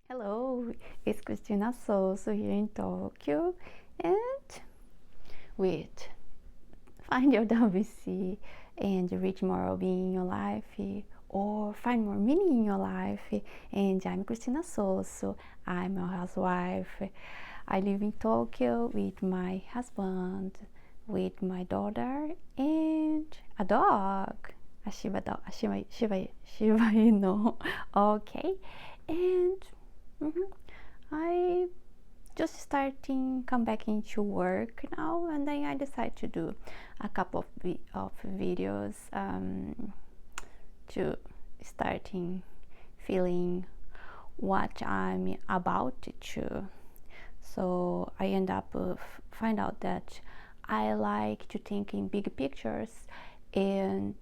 Hello, it's Cristina Sauce here in Tokyo, and with find your WC and reach more well-being in your life, or find more meaning in your life. And I'm Cristina Sauce. I'm a housewife. I live in Tokyo with my husband, with my daughter, and a dog, a Shiba dog, Shiba Inu. Okay, and I just starting come back into work now, and then I decided to do a couple of videos to starting feeling what I'm about to. So I end up find out that I like to think in big pictures, and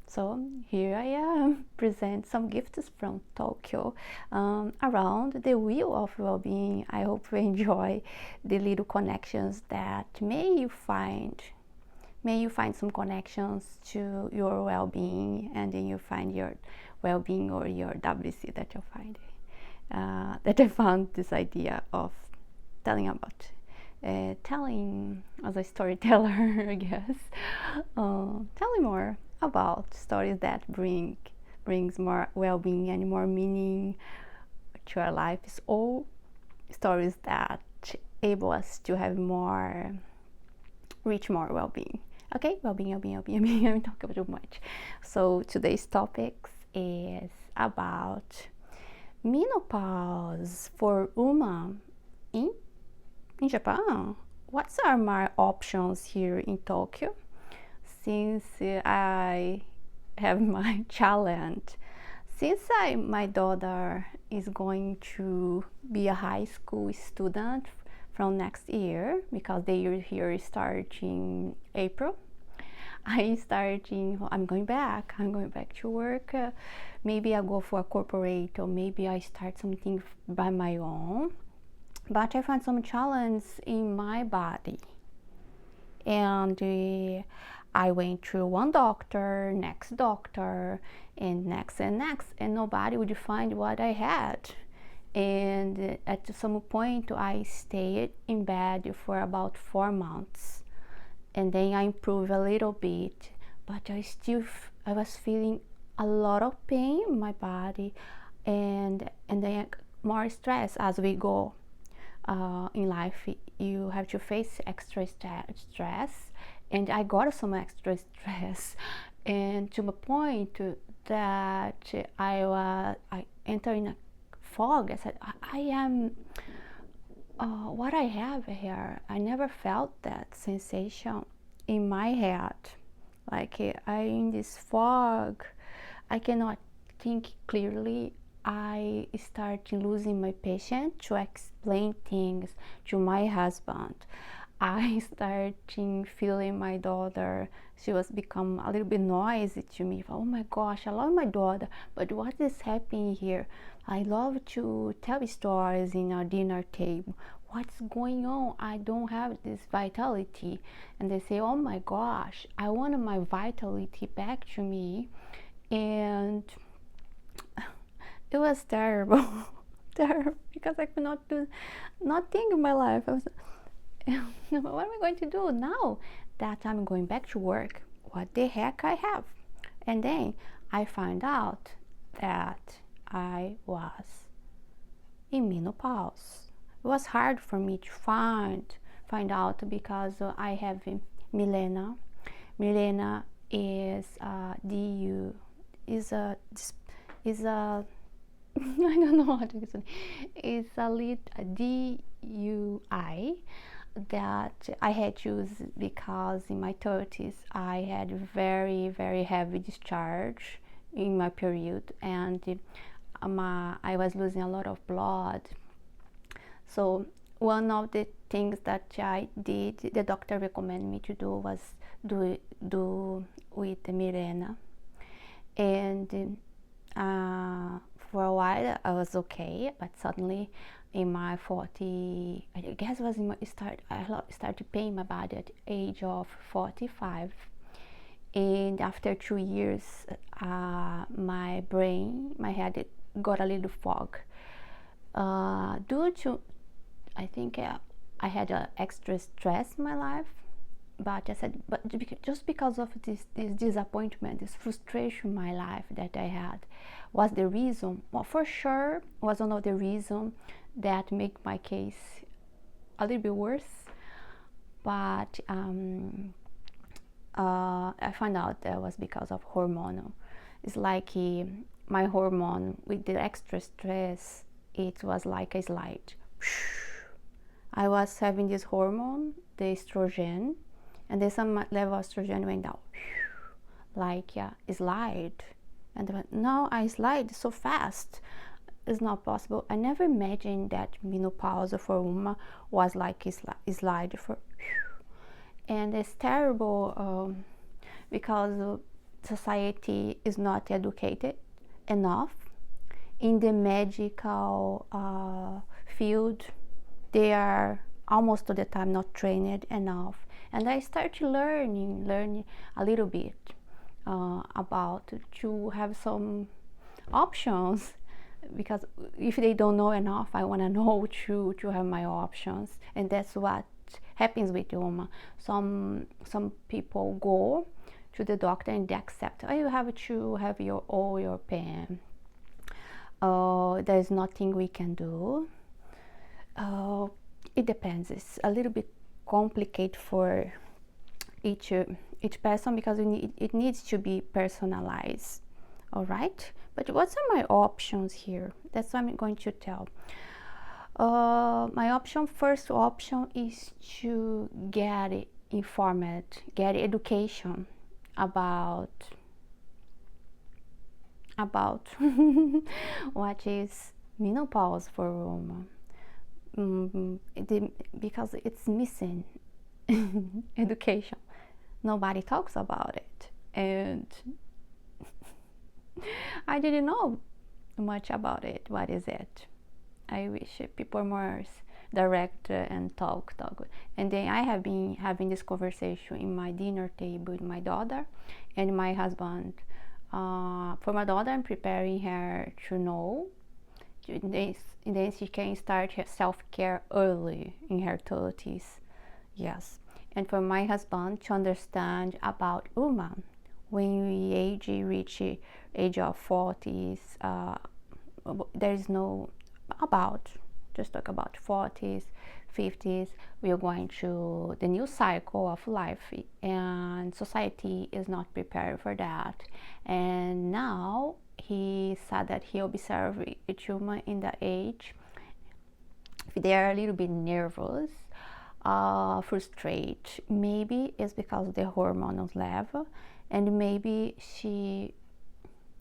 so here I am, present some gifts from Tokyo around the wheel of well-being. I hope you enjoy the little connections that may you find some connections to your well-being, and then you find your well-being or your WC that you find. That I found this idea of telling about. Telling as a storyteller, I guess, telling more about stories that brings more well-being and more meaning to our lives, or stories that able us to have more reach more well-being. Okay, well-being. I'm talking about too much. So today's topics is about menopause for women in Japan. What are my options here in Tokyo? Since I have my challenge, since my daughter is going to be a high school student from next year, because the year here is starting April. I'm going back to work. Maybe I go for a corporate, or maybe I start something by my own. But I find some challenge in my body, and I went to one doctor, next doctor, and next, and nobody would find what I had. And at some point I stayed in bed for about 4 months, and then I improved a little bit, but I was feeling a lot of pain in my body, and then more stress as we go in life. You have to face extra stress, and I got some extra stress, and to the point that I entered in a fog. I said, I am what I have here. I never felt that sensation in my head. Like I in this fog, I cannot think clearly. I start losing my patience to explain things to my husband. I started feeling my daughter. She was become a little bit noisy to me. Oh my gosh, I love my daughter, but what is happening here? I love to tell stories in our dinner table. What's going on? I don't have this vitality. And they say, oh my gosh, I want my vitality back to me. And it was terrible. Terrible, because I could not do nothing in my life. I was, what am I going to do now that I'm going back to work? What the heck I have? And then I find out that I was in menopause. It was hard for me to find out, because I have Milena. Milena is DU is a I don't know how to explain. It's a DUI that I had used because in my 30s I had very, very heavy discharge in my period, and I was losing a lot of blood. So one of the things that I did, the doctor recommended me to do, was do with the Mirena. And for a while I was okay, but suddenly in my 40, I guess it was in my I started paying my body at the age of 45. And after 2 years, my head got a little fog. Due to, I think I had extra stress in my life, but I said, but just because of this disappointment, this frustration in my life that I had, was the reason. Well, for sure, was one of the reasons that make my case a little bit worse. But I found out that was because of hormonal. It's like my hormone with the extra stress. It was like a slide. I was having this hormone, the estrogen, and then some level of estrogen went down, like a slide. And now I slide so fast. It's not possible. I never imagined that menopause for a woman was like a slide for, and it's terrible because society is not educated enough in the medical field. They are almost all the time not trained enough, and I started learning a little bit about to have some options, because if they don't know enough, I want to know to have my options. And that's what happens with women. Some people go to the doctor and they accept, oh, you have to have your pen, there's nothing we can do. It depends. It's a little bit complicated for each person, because it needs to be personalized. All right, but what are my options here? That's what I'm going to tell. My first option is to get informed, get education about what is menopause for a woman. Because it's missing education. Nobody talks about it, and I didn't know much about it. What is it? I wish people were more direct and talk. And then I have been having this conversation in my dinner table with my daughter and my husband. For my daughter, I'm preparing her to know. Then she can start her self-care early in her 30s. Yes. And for my husband to understand about women, when we reach age of 40s, there is no just talk about 40s, 50s, we are going to the new cycle of life, and society is not prepared for that. And now he said that he observed each woman in the age, if they are a little bit nervous, frustrated, maybe it's because of the hormonal level, and maybe she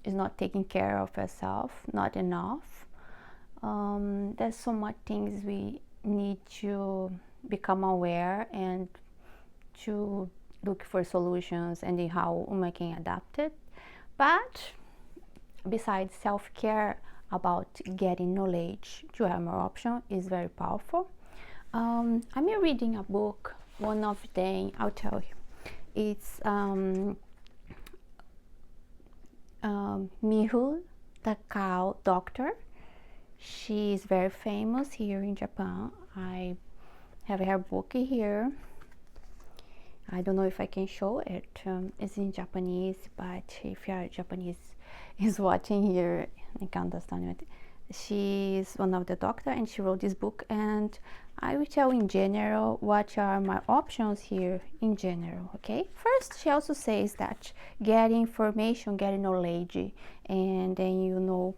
is not taking care of herself, not enough. There's so much things we need to become aware and to look for solutions and how we can adapt it. But besides self-care, about getting knowledge to have more options is very powerful. I'm reading a book. One of them, I'll tell you, it's Miho Takao, doctor. She is very famous here in Japan. I have her book here. I don't know if I can show it. It's in Japanese, but if you are Japanese is watching here, I can understand it. She is one of the doctors, and she wrote this book, and I will tell in general what are my options here in general. Okay, first, she also says that getting information, getting knowledge, and then you know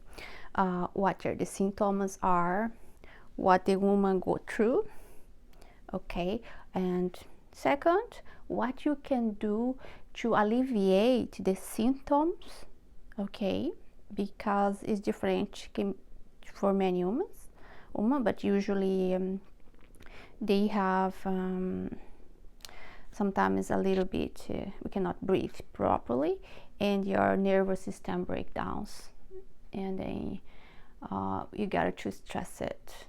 what the symptoms are, what the woman go through. Okay, and second, what you can do to alleviate the symptoms. Okay, because it's different for many women, but usually they have sometimes a little bit, we cannot breathe properly, and your nervous system breakdowns, and then you gotta to stress it.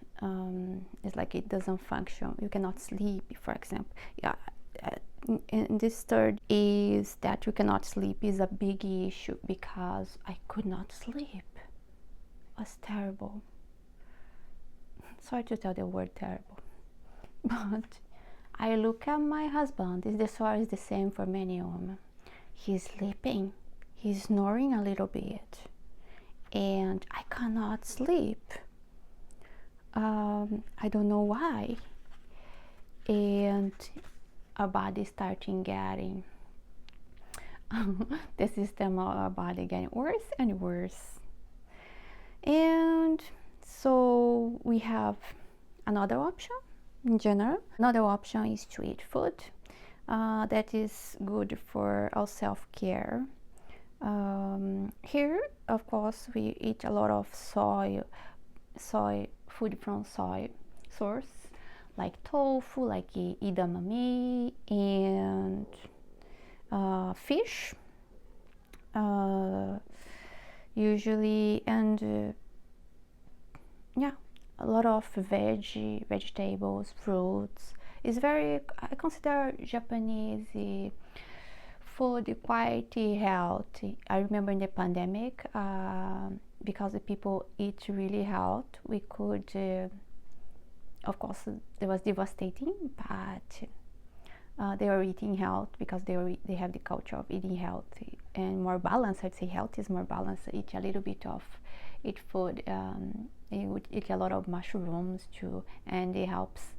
It's like it doesn't function. You cannot sleep, for example. Yeah. And this third is that you cannot sleep is a big issue, because I could not sleep. It was terrible. sorry to tell the word terrible, but I look at my husband. The story is the same for many women. He's sleeping, he's snoring a little bit, and I cannot sleep. I don't know why. And our body starting getting the system of our body getting worse and worse. And so we have another option in general. Another option is to eat food that is good for our self-care. Here, of course, we eat a lot of soy food from soy source, like tofu, like edamame, and fish, usually, and yeah, a lot of vegetables, fruits. It's very, I consider Japanese food quite healthy. I remember in the pandemic, because the people eat really healthy, we could, of course, it was devastating, but they were eating health because they have the culture of eating healthy and more balanced. I'd say health is more balanced. Eat a little bit of food. They would eat a lot of mushrooms too, and it helps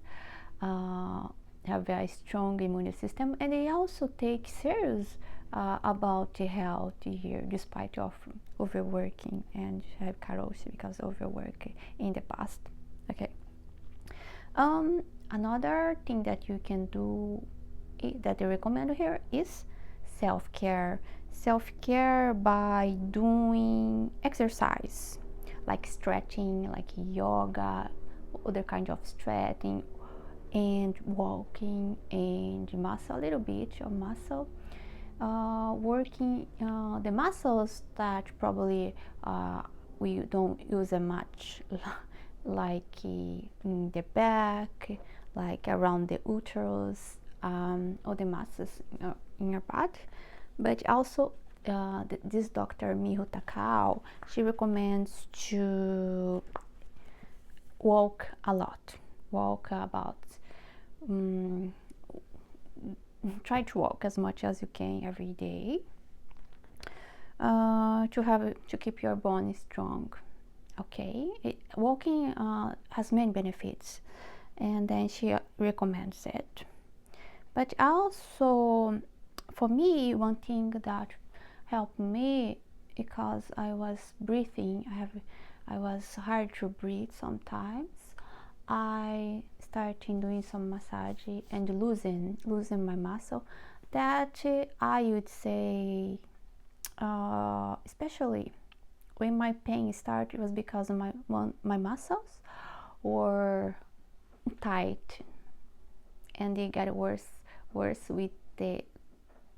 have a very strong immune system. And they also take serious about the health here, despite of overworking and have karoshi because overwork in the past. Okay. Another thing that you can do that I recommend here is self-care. Self-care by doing exercise, like stretching, like yoga, other kind of stretching, and walking, and muscle, a little bit of muscle, working the muscles that probably we don't use as much, like in the back, like around the uterus, or the muscles in your butt. But also this Doctor Miho Takao, she recommends to walk a lot, walk about, try to walk as much as you can every day, to keep your bone strong. Okay, walking has many benefits, and then she recommends it. But also, for me, one thing that helped me, because I was breathing, I was hard to breathe sometimes. I started doing some massage and loosen my muscle. That I would say, especially when my pain started, was because of my muscles were tight, and they got worse with the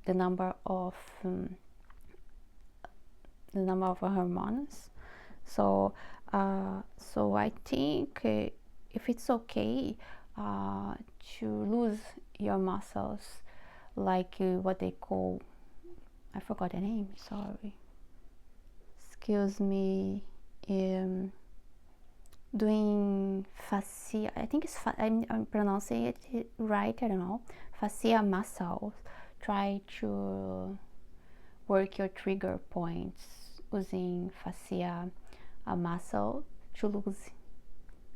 number of hormones. So I think if it's okay to lose your muscles, like what they call, I forgot the name, sorry, excuse me, doing fascia, I think it's I'm pronouncing it right, I don't know, fascia muscles. Try to work your trigger points using fascia muscle to lose.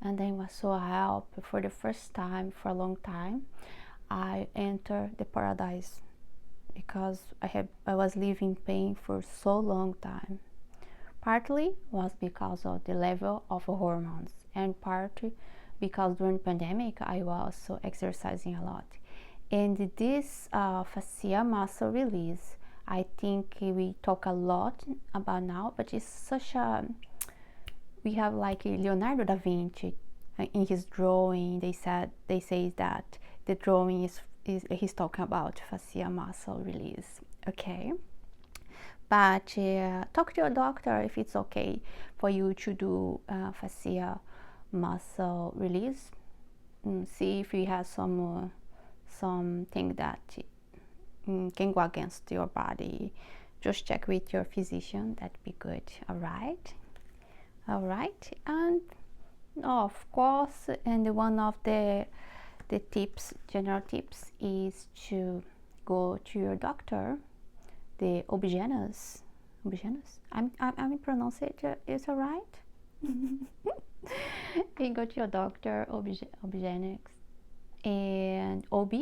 And then it was so help. For the first time for a long time, I entered the paradise, because I was living pain for so long time. Partly was because of the level of hormones, and partly because during pandemic I was also exercising a lot. And this fascia muscle release, I think we talk a lot about now, but it's such a, we have like Leonardo da Vinci in his drawing, they say that the drawing is he's talking about fascia muscle release. Okay, but talk to your doctor if it's okay for you to do fascia muscle release. See if you have something that can go against your body. Just check with your physician, that'd be good. All right, and of course, and one of the tips, general tips, is to go to your doctor, the obgynus. I'm pronouncing it, is it right? You go to your doctor, obgynus, and OB,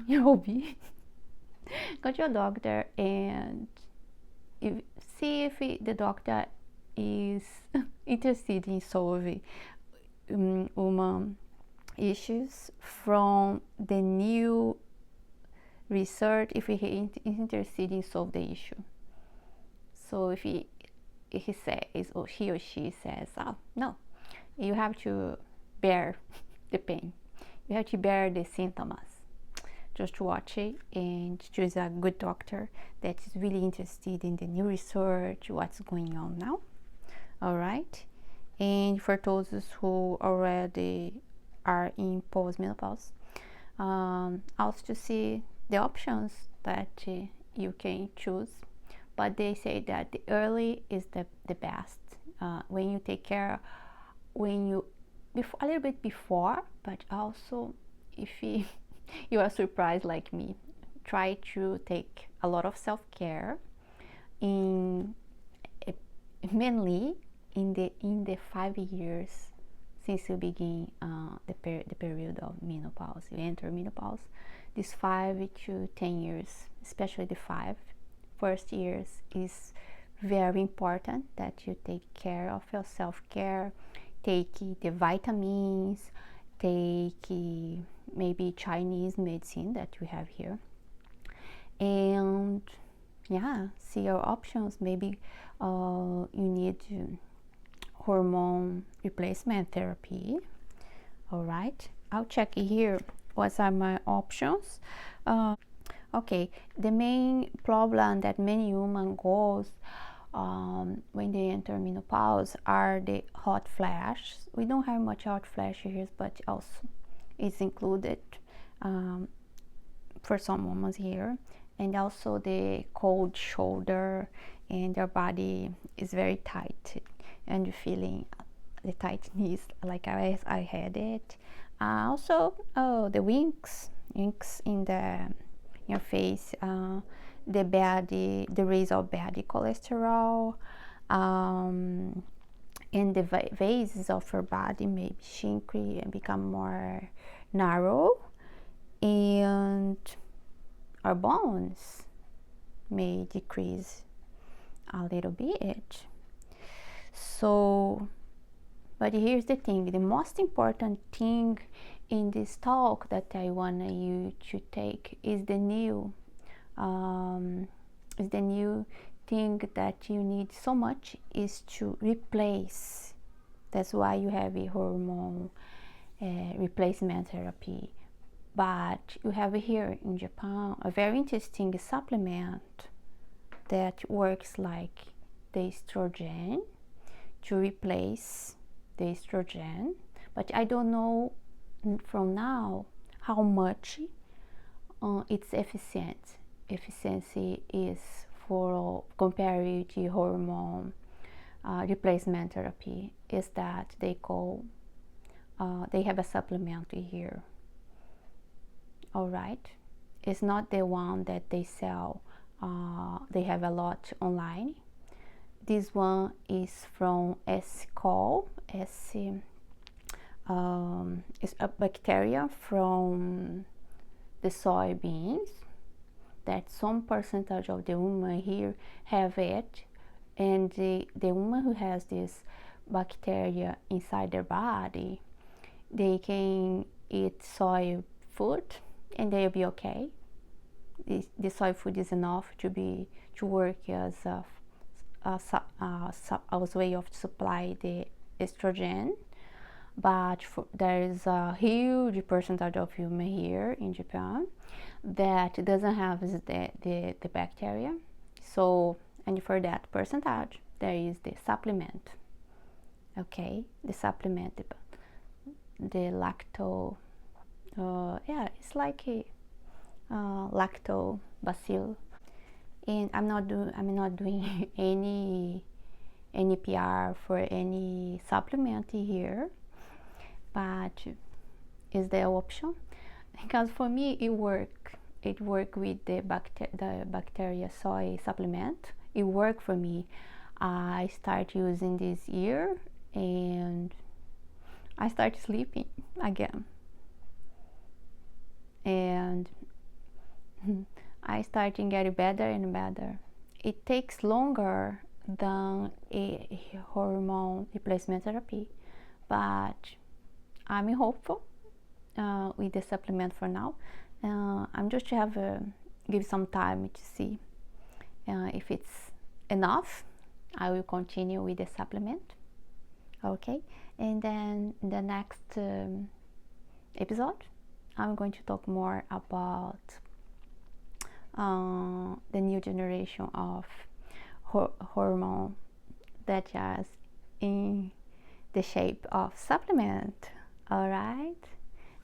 your OB. Go to your doctor and see if the doctor is interested in solving woman issues from the new research, if he is interested in solve the issue. So if he says, or he or she says, oh no, you have to bear the pain, you have to bear the symptoms, just watch it and choose a good doctor that is really interested in the new research, what's going on now. All right. And for those who already are in postmenopause, also to see the options that you can choose. But they say that the early is the best. When you take care, when you a little bit before, but also if you are surprised like me, try to take a lot of self-care in mainly in the 5 years since you begin the period of menopause. You enter menopause, these 5 to 10 years, especially the 5 first years, is very important that you take care of your self-care, take the vitamins, take maybe Chinese medicine that we have here, and yeah, see your options. Maybe you need hormone replacement therapy. All right, I'll check here what are my options. Okay, the main problem that many women goes when they enter menopause are the hot flashes. We don't have much hot flashes here, but also it's included for some women here, and also the cold shoulder, and their body is very tight and you're feeling the tightness like I had it. Also, the winks in your face, the raise of bad cholesterol, and the vases of your body may shrink and become more narrow, and our bones may decrease a little bit. So, but here's the thing, the most important thing in this talk that I want you to take is the new thing that you need so much is to replace. That's why you have a hormone replacement therapy. But you have here in Japan a very interesting supplement that works like the estrogen to replace the estrogen, but I don't know from now how much its efficiency is for compared to hormone replacement therapy. Is that they call they have a supplement here. All right, it's not the one that they sell. They have a lot online. This one is from S-equol. It's a bacteria from the soybeans that some percentage of the women here have it, and the woman who has this bacteria inside their body, they can eat soy food and they'll be okay. The soy food is enough to work as a way of supply the estrogen, but there is a huge percentage of women here in Japan that doesn't have the bacteria. So, and for that percentage, there is the supplement. Okay, the supplement, the lacto. Yeah, it's like a lactobacillus. And I'm not doing any any PR for any supplement here, but is the option, because for me it worked with the bacteria soy supplement. It worked for me. I started using this year and I started sleeping again, and I started getting better and better. It takes longer than a hormone replacement therapy, but I'm hopeful with the supplement for now. I'm just to have give some time to see if it's enough. I will continue with the supplement. Okay, and then in the next episode, I'm going to talk more about the new generation of hormone that is in the shape of supplement. Alright,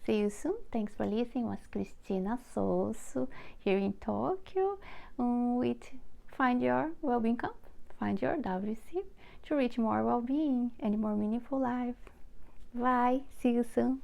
see you soon. Thanks for listening. It was Cristina Sauce here in Tokyo with Find Your Wellbeing Camp. Find your WC to reach more well-being and more meaningful life. Bye. See you soon.